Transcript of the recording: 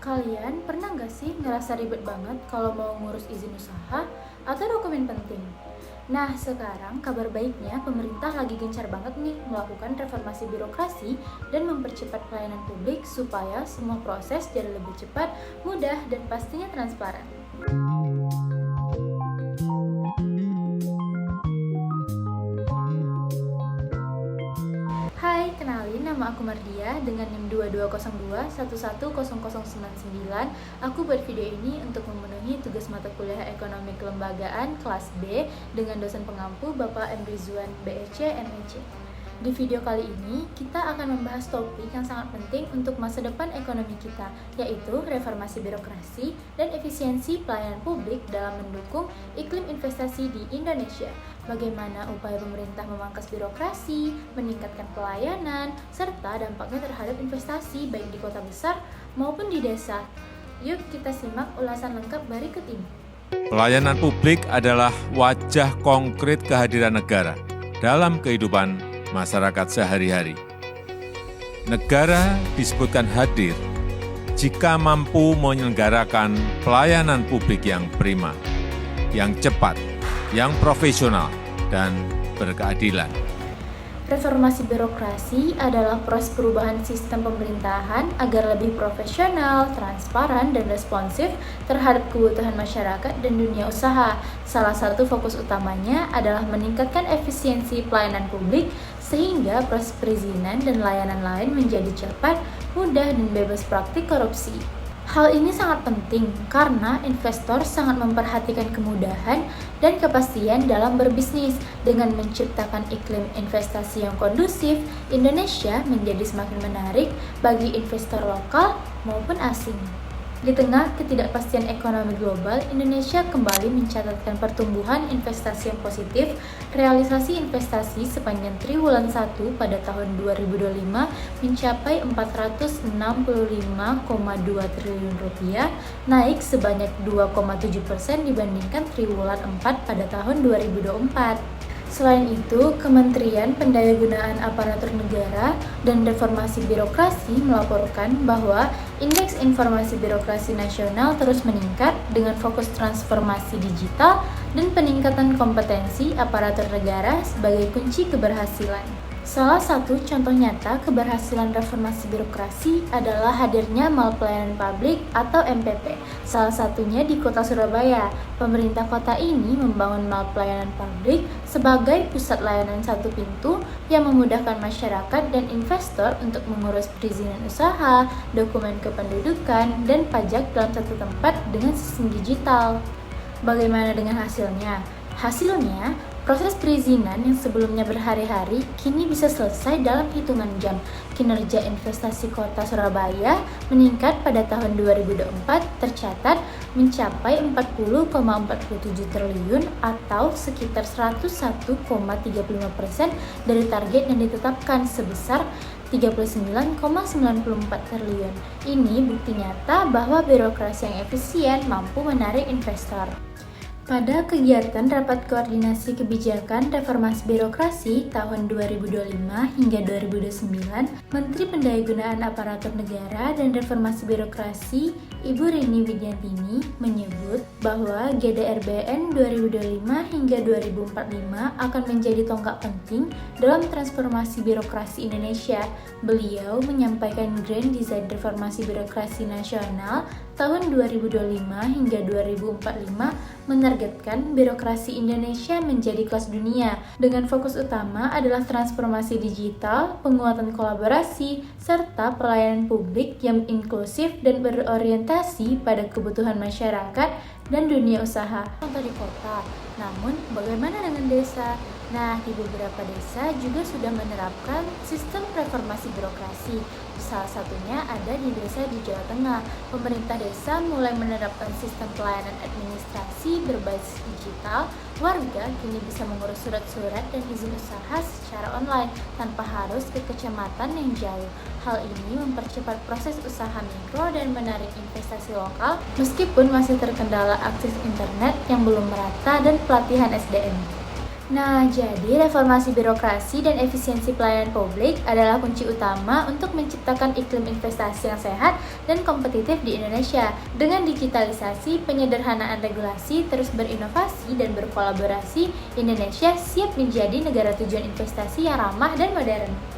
Kalian pernah nggak sih ngerasa ribet banget kalau mau ngurus izin usaha atau dokumen penting? Nah, sekarang kabar baiknya pemerintah lagi gencar banget nih melakukan reformasi birokrasi dan mempercepat pelayanan publik supaya semua proses jadi lebih cepat, mudah, dan pastinya transparan. Hai, kenalin nama aku Mardia dengan NIM 2202110099. Aku buat video ini untuk memenuhi tugas mata kuliah Ekonomi Kelembagaan kelas B dengan dosen pengampu Bapak M. Rizwan, BEC, MEC. Di video kali ini, kita akan membahas topik yang sangat penting untuk masa depan ekonomi kita, yaitu reformasi birokrasi dan efisiensi pelayanan publik dalam mendukung iklim investasi di Indonesia. Bagaimana upaya pemerintah memangkas birokrasi, meningkatkan pelayanan, serta dampaknya terhadap investasi baik di kota besar maupun di desa. Yuk kita simak ulasan lengkap berikut ini. Pelayanan publik adalah wajah konkret kehadiran negara dalam kehidupan masyarakat sehari-hari. Negara disebutkan hadir jika mampu menyelenggarakan pelayanan publik yang prima, yang cepat, yang profesional, dan berkeadilan. Reformasi birokrasi adalah proses perubahan sistem pemerintahan agar lebih profesional, transparan, dan responsif terhadap kebutuhan masyarakat dan dunia usaha. Salah satu fokus utamanya adalah meningkatkan efisiensi pelayanan publik sehingga proses perizinan dan layanan lain menjadi cepat, mudah, dan bebas praktik korupsi. Hal ini sangat penting karena investor sangat memperhatikan kemudahan dan kepastian dalam berbisnis. Dengan menciptakan iklim investasi yang kondusif, Indonesia menjadi semakin menarik bagi investor lokal maupun asing. Di tengah ketidakpastian ekonomi global, Indonesia kembali mencatatkan pertumbuhan investasi yang positif. Realisasi investasi sepanjang triwulan 1 pada tahun 2025 mencapai 465,2 triliun rupiah, naik sebanyak 2,7% dibandingkan triwulan 4 pada tahun 2024. Selain itu, Kementerian Pendayagunaan Aparatur Negara dan Reformasi Birokrasi melaporkan bahwa Indeks Informasi Birokrasi Nasional terus meningkat dengan fokus transformasi digital dan peningkatan kompetensi aparatur negara sebagai kunci keberhasilan. Salah satu contoh nyata keberhasilan reformasi birokrasi adalah hadirnya Mall Pelayanan Publik atau MPP. Salah satunya di Kota Surabaya. Pemerintah kota ini membangun Mall Pelayanan Publik sebagai pusat layanan satu pintu yang memudahkan masyarakat dan investor untuk mengurus perizinan usaha, dokumen kependudukan, dan pajak dalam satu tempat dengan sistem digital. Bagaimana dengan hasilnya? Hasilnya, proses perizinan yang sebelumnya berhari-hari kini bisa selesai dalam hitungan jam. Kinerja investasi Kota Surabaya meningkat pada tahun 2024 tercatat mencapai 40,47 triliun atau sekitar 101,35% dari target yang ditetapkan sebesar 39,94 triliun. Ini bukti nyata bahwa birokrasi yang efisien mampu menarik investor. Pada kegiatan Rapat Koordinasi Kebijakan Reformasi Birokrasi tahun 2025 hingga 2029, Menteri Pendayagunaan Aparatur Negara dan Reformasi Birokrasi Ibu Rini Widyantini menyebut bahwa GDRBN 2025 hingga 2045 akan menjadi tonggak penting dalam transformasi birokrasi Indonesia. Beliau menyampaikan Grand Design Reformasi Birokrasi Nasional tahun 2025 hingga 2045 menargetkan birokrasi Indonesia menjadi kelas dunia dengan fokus utama adalah transformasi digital, penguatan kolaborasi, serta pelayanan publik yang inklusif dan berorientasi pada kebutuhan masyarakat dan dunia usaha. Contoh di kota, namun bagaimana dengan desa? Nah, di beberapa desa juga sudah menerapkan sistem reformasi birokrasi. Salah satunya ada di desa di Jawa Tengah. Pemerintah desa mulai menerapkan sistem pelayanan administrasi berbasis digital. Warga kini bisa mengurus surat-surat dan izin usaha secara online tanpa harus ke kecamatan yang jauh. Hal ini mempercepat proses usaha mikro dan menarik investasi lokal meskipun masih terkendala akses internet yang belum merata dan pelatihan SDM. Nah, jadi reformasi birokrasi dan efisiensi pelayanan publik adalah kunci utama untuk menciptakan iklim investasi yang sehat dan kompetitif di Indonesia. Dengan digitalisasi, penyederhanaan regulasi, terus berinovasi dan berkolaborasi, Indonesia siap menjadi negara tujuan investasi yang ramah dan modern.